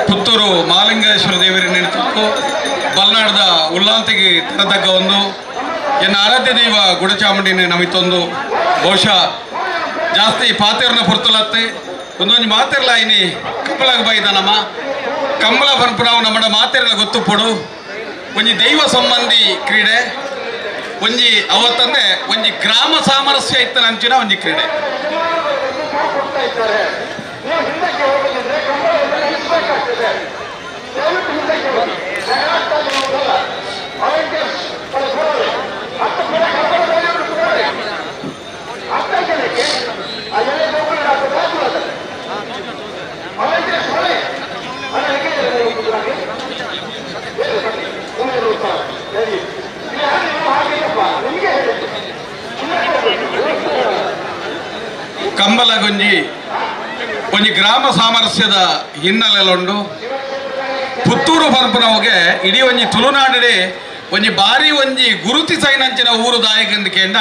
ಪುತ್ತೂರು ಮಹಾಲಿಂಗೇಶ್ವರ ದೇವರ ನೆನಪು ಬಲ್ನಾಡದ ಉಲ್ಲಾಂತಿಗೆ ತರತಕ್ಕ ಒಂದು ಎನ್ನ ಆರಾಧ್ಯ ದೈವ ಗುಡಚಾಮುಂಡಿನ ನಮಿತೊಂದು ಬಹುಶಃ ಜಾಸ್ತಿ ಪಾತೆರ್ನ ಪುರ್ತಲತ್ತೆ ಒಂದೊಂದು ಮಾತೆರ್ಲ ಇನಿ ಕಂಬಳಾಗ ಬೈದನಮ್ಮ ಕಂಬಳ ಪಂಪು ನಾವು ನಮ್ಮ ಮಾತೆರ್ಲ ಗೊತ್ತು ಪಡು ಒಂಜಿ ದೈವ ಸಂಬಂಧಿ ಕ್ರೀಡೆ ಒಂಜಿ ಅವತ್ತಂದೆ ಒಂಜಿ ಗ್ರಾಮ ಸಾಮರಸ್ಯ ಇತ್ತನ ಅಂಚಿನ ಒಂಜಿ ಕ್ರೀಡೆ ಕಂಬಲಗೊಂಜಿ ಒಂಜಿ ಗ್ರಾಮ ಸಾಮರಸ್ಯದ ಹಿನ್ನೆಲೆಲುಂಡು ಪುತ್ತೂರು ಪಂಪನವಗೆ ಇಡೀ ಒಂಜಿ ತುಳುನಾಡಿಡೆ ಒಂಜಿ ಬಾರಿ ಒಂಜಿ ಗುರುತಿ ಸೈನಂಚಿನ ಊರು ದಾಯಕಂದು ಕೇಂಡ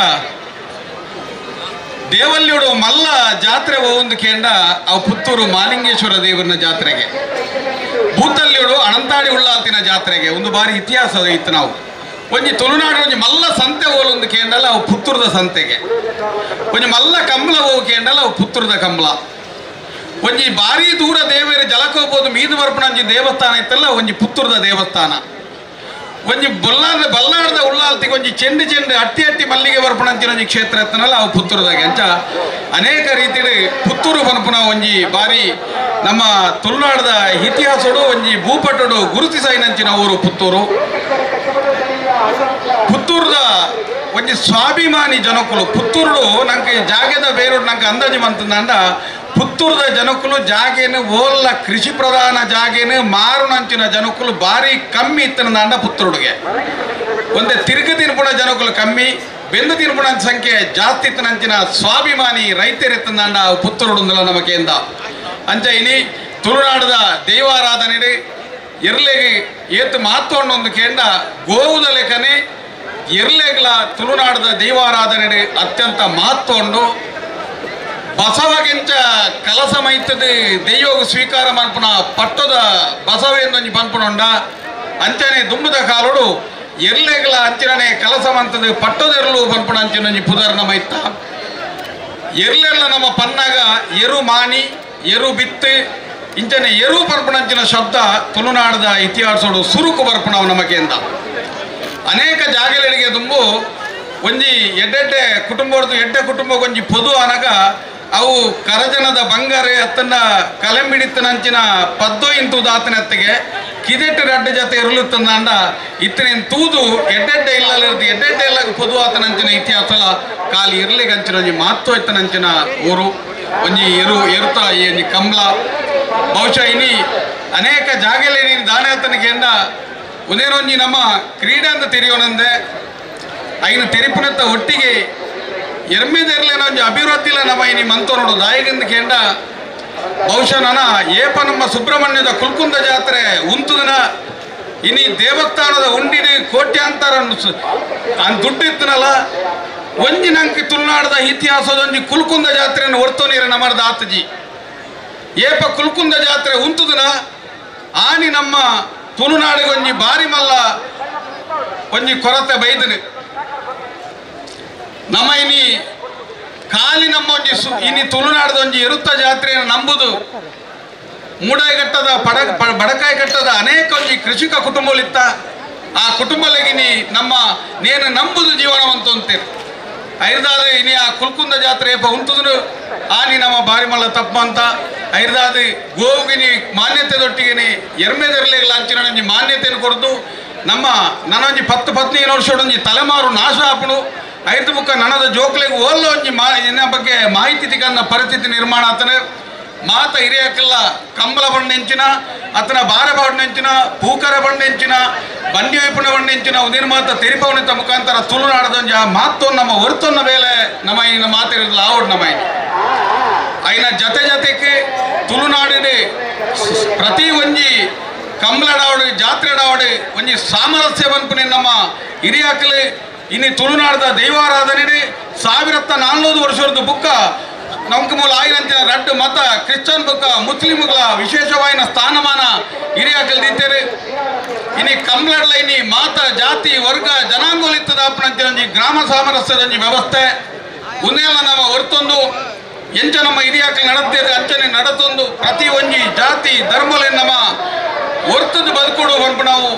ದೇವಲ್ಯೋಡು ಮಲ್ಲ ಜಾತ್ರೆ ಹೋಗುಂದು ಕೇಂಡ ಅವು ಪುತ್ತೂರು ಮಹಾಲಿಂಗೇಶ್ವರ ದೇವರನ ಜಾತ್ರೆಗೆ ಭೂತಲ್ಯೋಡು ಅನಂತಾಡಿ ಉಳ್ಳಾಲ್ತಿನ ಜಾತ್ರೆಗೆ ಒಂದು ಬಾರಿ ಇತಿಹಾಸ ಇತ್ತು ನಾವು ಒಂಜಿ ತುಳುನಾಡು ಒಂಜಿ ಮಲ್ಲ ಸಂತೆ ಹೋಲೊಂದು ಕೇಂಡಲ್ಲ ಅವು ಪುತ್ತೂರದ ಸಂತೆಗೆ ಒಂಜಿ ಮಲ್ಲ ಕಂಬಳ ಹೋಗು ಕೇಂಡಲ್ಲ ಅವು ಪುತ್ತೂರದ ಕಂಬಳ ಒಂಜಿ ಬಾರಿ ದೂರ ದೇವರ ಜಲಕೋಬೋದು ಮೀದು ಬರ್ಪಣಂಜಿ ದೇವಸ್ಥಾನ ಇತ್ತಲ್ಲ ಒಂಜಿ ಪುತ್ತೂರದ ದೇವಸ್ಥಾನ ಒಂಜಿ ಬಲ್ಲಾಡದ ಉಳ್ಳಾಲ್ತಿಗೆ ಒಂಜಿ ಚೆಂಡು ಅಟ್ಟಿ ಮಲ್ಲಿಗೆ ಬರ್ಪಣಂಚಿನ ಒಂಜಿ ಕ್ಷೇತ್ರ ಇತ್ತನಲ್ಲ ಅವು ಪುತ್ತೂರದಾಗೆ ಅಂಚ ಅನೇಕ ರೀತಿಯಲ್ಲಿ ಪುತ್ತೂರು ಪಂಪನ ಒಂಜಿ ಬಾರಿ ನಮ್ಮ ತುಳುನಾಡದ ಇತಿಹಾಸಡು ಒಂಜಿ ಭೂಪಟುಡು ಗುರುತಿಸೈನಂಚಿನ ಊರು ಪುತ್ತೂರು ಪುತ್ತೂರದ ಒಂಜಿ ಸ್ವಾಭಿಮಾನಿ ಜನಕುಲು ಪುತ್ತೂರು ನಂಗೆ ಜಾಗದ ಬೇರೋಡು ನಂಗೆ ಅಂದಾಜು ಮಂತಂದ ಪುತ್ತೂರದ ಜನಕುಲು ಜಾಗೇನು ಓಲ್ಲ ಕೃಷಿ ಪ್ರಧಾನ ಜಾಗೇನು ಮಾರುನಂಚಿನ ಜನಕುಲು ಭಾರಿ ಕಮ್ಮಿ ಇತ್ತನಂದ ಪುತ್ತೂರುಗೆ ಒಂದೇ ತಿರುಗ ತಿನ್ಪುಣ ಜನಕುಲು ಕಮ್ಮಿ ಬೆಂದು ತಿನ್ಪುಣ ಸಂಖ್ಯೆ ಜಾಸ್ತಿ ಇತ್ತನಂಚಿನ ಸ್ವಾಭಿಮಾನಿ ರೈತರಿತ್ತಂದ ಪುತ್ತೂರುಡುಂದಲ ನಮಕೆಯಿಂದ ಅಂಚ ಇನಿ ತುಳುನಾಡದ ದೈವಾರಾಧನೆ ಎರ್ಲೆಗೆ ಏತು ಮಾತೊಂಡೊಂದು ಕೇಂಡ ಗೋವುದ ಲೆಕ್ಕನೆ ಎರ್ಲೆಗಳ ತುಳುನಾಡದ ದೈವಾರಾಧನೆ ಅತ್ಯಂತ ಮಾತೊಂಡು ಬಸವಗಿಂಚ ಕಲಸ ಮೈತದ ದೈವೋಗ ಸ್ವೀಕಾರ ಮನ್ಪುನ ಪಟ್ಟದ ಬಸವೇಂದೊಂಜಿ ಪನ್ಪುನೊಂಡ ಅಂಚನೆ ದುಂಬದ ಕಾಲುಡು ಎರ್ಲೆಗಳ ಅಂಚಿನನೆ ಕಲಸ ಮಂತದ ಪಟ್ಟದೆರಲು ಪನ್ಪುಣ ಅಂಚಿನೊಂಜಿ ಪುದರ್ನ ಮೈತ ಎರ್ಲೆಲ್ಲ ನಮ್ಮ ಪನ್ನಾಗ ಎರು ಮಾನಿ ಎರು ಬಿತ್ತು ಇಂಚನೆ ಎರು ಪನ್ಪುಣಂಚಿನ ಶಬ್ದ ತುಳುನಾಡದ ಇತಿಹಾಸಡು ಸುರುಕು ಬರ್ಪುಣವು ನಮಕೆಂದ ಅನೇಕ ಜಾಗಗಳಿಗೆ ದುಂಬು ಒಂಜಿ ಎಡ್ಡೆಡ್ಡೆ ಕುಟುಂಬದ್ದು ಎಡ್ಡೆ ಕುಟುಂಬಗೊಂಜಿ ಪೊದು ಅನಗ ಅವು ಕರಜನದ ಬಂಗಾರೆ ಅತ್ತನ್ನ ಕಲೆಂಬಿಡಿತ್ತನಂಚಿನ ಪದ್ದೋ ಇಂತು ದಾತನತ್ತಿಗೆ ಕಿದೆಟ್ಟು ರಡ್ಡ ಜೊತೆ ಇರಲುತ್ತಂದ ಇತ್ತನೇನು ತೂದು ಎಡ್ಡೆಡ್ಡೆ ಇಲ್ಲದಿರ್ದು ಎಡ್ಡೆಡ್ಡೆ ಎಲ್ಲ ಪೊದು ಆತನಂಚಿನ ಇತಿಹಾಸಲ ಕಾಲಿ ಇರ್ಲಿಗಂಚಿನ ಒಂಜಿ ಮಾತು ಇತ್ತನಂಚಿನ ಊರು ಒಂಜಿ ಎರುತ ಈ ಕಂಬಳ ಬಹುಶಃ ಇನಿ ಅನೇಕ ಜಾಗಲಿ ನೀನು ದಾನ ಆತನಿಗೆಂದ ಒಂದೇನೊಂಜಿ ನಮ್ಮ ಕ್ರೀಡೆ ಅಂತ ತೆರೆಯೋಣಂದೆ ಐನು ತೆರಿಪುನತ್ತ ಒಟ್ಟಿಗೆ ಎರ್ಮೆದೆರ್ಲೇನೋ ಒಂಜಿ ಅಭಿವೃದ್ಧಿಲ ನಮ್ಮ ಇನಿ ಮಂತೋನೋಡು ದಾಯಿಗಿಂದ ಕೇಂಡ ಬಹುಶಃ ನನ್ನ ಏಪ ನಮ್ಮ ಸುಬ್ರಹ್ಮಣ್ಯದ ಕುಲ್ಕುಂದ ಜಾತ್ರೆ ಉಂತುದಿನ ಇನಿ ದೇವಸ್ಥಾನದ ಉಂಡಿನ ಕೋಟ್ಯಾಂತರ ದುಡ್ಡು ಇತ್ತನಲ್ಲ ಒಂಜಿ ನಂಗೆ ತುಳುನಾಡದ ಇತಿಹಾಸದೊಂಜಿ ಕುಲ್ಕುಂದ ಜಾತ್ರೆಯನ್ನು ಹೊರ್ತೋನಿರ ನಮ್ಮದ ಆತಜಿ ಏಪ ಕುಲ್ಕುಂದ ಜಾತ್ರೆ ಉಂತುದಿನ ಆನಿ ನಮ್ಮ ತುಳುನಾಡಿಗೆ ಒಂಜಿ ಬಾರಿ ಮಲ್ಲ ಒಂಜಿ ಕೊರತೆ ಬೈದನು ನಮ್ಮ ಇನಿ ಖಾಲಿ ನಮ್ಮ ಒಂಜಿ ಇನಿ ತುಳುನಾಡದ ಒಂಜಿ ಎರುತ್ತ ಜಾತ್ರೆಯನ್ನು ನಂಬುದು ಮೂಡಾಯಿಘಟ್ಟದ ಬಡಕಾಯಿಘಟ್ಟದ ಅನೇಕ ಒಂಜಿ ಕೃಷಿಕ ಕುಟುಂಬಗಳಿತ್ತ ಆ ಕುಟುಂಬಲಿಗಿನಿ ನಮ್ಮ ನೇನು ನಂಬುದು ಜೀವನವಂತ ಅಂತೀರಿ ಐರ್ದಾದ ಇನಿ ಆ ಕುಲ್ಕುಂದ ಜಾತ್ರೆ ಏಪ ಉಂಟುದನು ಆನಿ ನಮ್ಮ ಬಾರಿ ಮಲ್ಲ ತಪ್ಪ ಅಂತ ಐರ್ದಾದ ಗೋವಿಗಿನಿ ಮಾನ್ಯತೆದೊಟ್ಟಿಗೆ ಎರ್ಮೆದೆರ್ಲೆಗಳ ಅಂಚಿನ ಒಂಜಿ ಮಾನ್ಯತೆಯನ್ನು ಕೊಡ್ದು ನಮ್ಮ ನನೊಂಜಿ 10-15 ವರ್ಷದೊಂಜಿ ತಲೆಮಾರು ನಾಶ ಆಪುಡು ಐದು ಬುಕ್ಕ ನನದ ಜೋಕ್ಲೆಗೆ ಓಲ್ಲ ಒಂಜಿ ಇನ್ನ ಬಗ್ಗೆ ಮಾಹಿತಿ ತಿಗನ್ನ ಪರಿಸ್ಥಿತಿ ನಿರ್ಮಾಣ ಆತನೆ ಮಾತ ಹಿರಿಯಕ್ಕಲ್ಲ ಕಂಬಳ ಬಂಡೆಂಚಿನ ಅತನ ಬಾರ ಬಂಡೆಂಚಿನ ಪೂಕರ ಬಂಡೆಂಚಿನ ಬಂಡಿ ವೈಪುಣ ಬಂಡೆಂಚಿನ ಉದಿನ ಮಾತ ತೆರಿಪವನಿತ ಮುಖಾಂತರ ತುಳುನಾಡದೊಂಜಿ ಆ ಮಾತು ನಮ್ಮ ಹೊರತೊನ್ನ ಬೇಲೆ ನಮ್ಮ ಇನ್ನ ಮಾತಿರೋದಿಲ್ಲ ಆವಡ್ ನಮ್ಮ ಐನ ಜೊತೆಗೆ ತುಳುನಾಡಿನ ಪ್ರತಿ ಒಂಜಿ ಕಂಬಳಡಾವಡು ಜಾತ್ರೆಡಾವಡು ಒಂಜಿ ಸಾಮರಸ್ಯ ಬಂಪುನೆ ನಮ್ಮ ಹಿರಿಯಕ್ಕಲು ಇನ್ನು ತುಳುನಾಡದ ದೈವಾರಾಧನೆ 1400 ವರ್ಷದ ಬುಕ್ಕ ನಮ್ಗೆ ಮೂಲ ಆಯ್ನಂತಿನ ರಡ್ಡು ಮತ ಕ್ರಿಶ್ಚಿಯನ್ ಬುಕ್ಕ ಮುಸ್ಲಿಮ್ಗಳ ವಿಶೇಷವಾದ ಸ್ಥಾನಮಾನ ಹಿರಿಯಾಕಲ್ದಿದ್ದೇವೆ. ಇನಿ ಕಂಬ್ಲಡ್ಲ ಇನಿ ಮಾತ ಜಾತಿ ವರ್ಗ ಜನಾಂಗೋಲಿತ್ತದ ಅಪ್ಪನಂತಿನ ಗ್ರಾಮ ಸಾಮರಸ್ಯದ ವ್ಯವಸ್ಥೆ ಉನ್ನೆಲ್ಲ ನಮ್ಮ ಹೊರತೊಂದು ಎಂಚ ನಮ್ಮ ಹಿರಿಯಾಕಲ್ ನಡೆದ್ದೇವೆ ಅಂಚನೆ ನಡೆತೊಂದು ಪ್ರತಿ ಒಂಜಿ ಜಾತಿ ಧರ್ಮಲೆ ನಮ್ಮ ಹೊರ್ತದ್ದು ಬದುಕೊಡು ಬಂದು ನಾವು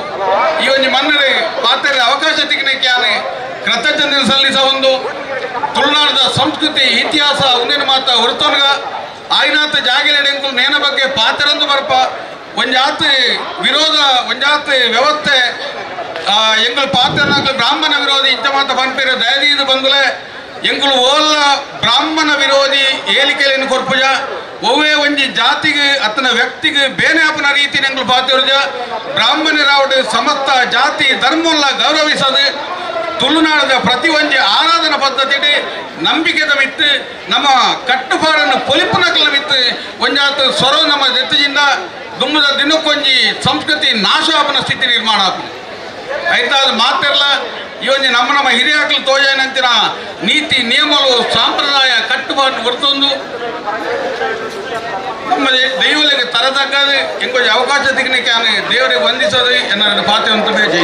ಈ ಒಂಜಿ ಮನ್ನಡೆ ಪಾತ್ರೆ ಅವಕಾಶ ತೆಗಿನಕ್ಕೆ ಕೃತಜ್ಞತೆ ಸಲ್ಲಿಸ ಒಂದು ತುಳುನಾಡದ ಸಂಸ್ಕೃತಿ ಇತಿಹಾಸ ಉಂದಿನ ಮಾತ ಹೊರತೊನ್ಗ ಆಯ್ನಾತ ಜಾಗಿಲೆಡೆಂಕು ನೇನ ಬಗ್ಗೆ ಪಾತ್ರಂದು ಬರ್ಪ ಒಂಜಾತ್ ವಿರೋಧ ಒಂಜಾತ್ ವ್ಯವಸ್ಥೆ ಎಂಗಳು ಪಾತ್ರನಾಗ ಬ್ರಾಹ್ಮಣ ವಿರೋಧಿ ಇಂಥ ಮಾತ ಪನ್ಪೇರ ದಯದೀದು ಬಂದುಲೆ ಎಂಗಳು ಓಲ್ಲ ಬ್ರಾಹ್ಮಣ ವಿರೋಧಿ ಹೇಳಿಕೆಯನ್ನು ಕೊರ್ಪುಜ ಒವ್ವೇ ಒಂಜಿ ಜಾತಿಗೆ ಅತನ ವ್ಯಕ್ತಿಗೆ ಬೇನೆ ಆಪನ ರೀತಿ ಎಂಗಳು ಪಾತಿರ್ಜ ಬ್ರಾಹ್ಮಣರಾವುಡು ಸಮಸ್ತ ಜಾತಿ ಧರ್ಮಲ್ಲ ಗೌರವಿಸದು ತುಳುನಾಡದ ಪ್ರತಿ ಒಂಜಿ ಆರಾಧನಾ ಪದ್ಧತಿ ನಂಬಿಕೆದ ಮಿತ್ತು ನಮ್ಮ ಕಟ್ಟುಪಾಡನ್ನು ಪೊಲಿಪುನಕಲ ಮಿತ್ತು ಒಂಜಾತ್ ಸ್ವರ ನಮ್ಮ ಜೊತೆಯಿಂದ ದುಮ್ಮದ ದಿನಕ್ಕೊಂಜಿ ಸಂಸ್ಕೃತಿ ನಾಶ ಆಪನ ಸ್ಥಿತಿ ನಿರ್ಮಾಣ ಆಪನ ಆಯ್ತಾದ ಮಾತಿರಲ್ಲ ಈ ಒಂಜಿ ನಮ್ಮ ಹಿರಿಯಾಕಲು ತೋಜಾನಂತಿನ ನೀತಿ ನಿಯಮಗಳು ಸಂಪ್ರದಾಯ ಕಟ್ಟುಪಾಡು ಹೊರತೊಂದು ನಮ್ಮ ದೈವಲಿಗೆ ತರತಕ್ಕದು ಎಂಕೊಂಜಿ ಅವಕಾಶ ತೆಗಿಲಿಕ್ಕೆ ದೇವರಿಗೆ ವಂದಿಸೋದು ಎನ್ನ ಪಾತ್ರ ಅಂತ ಜೈ.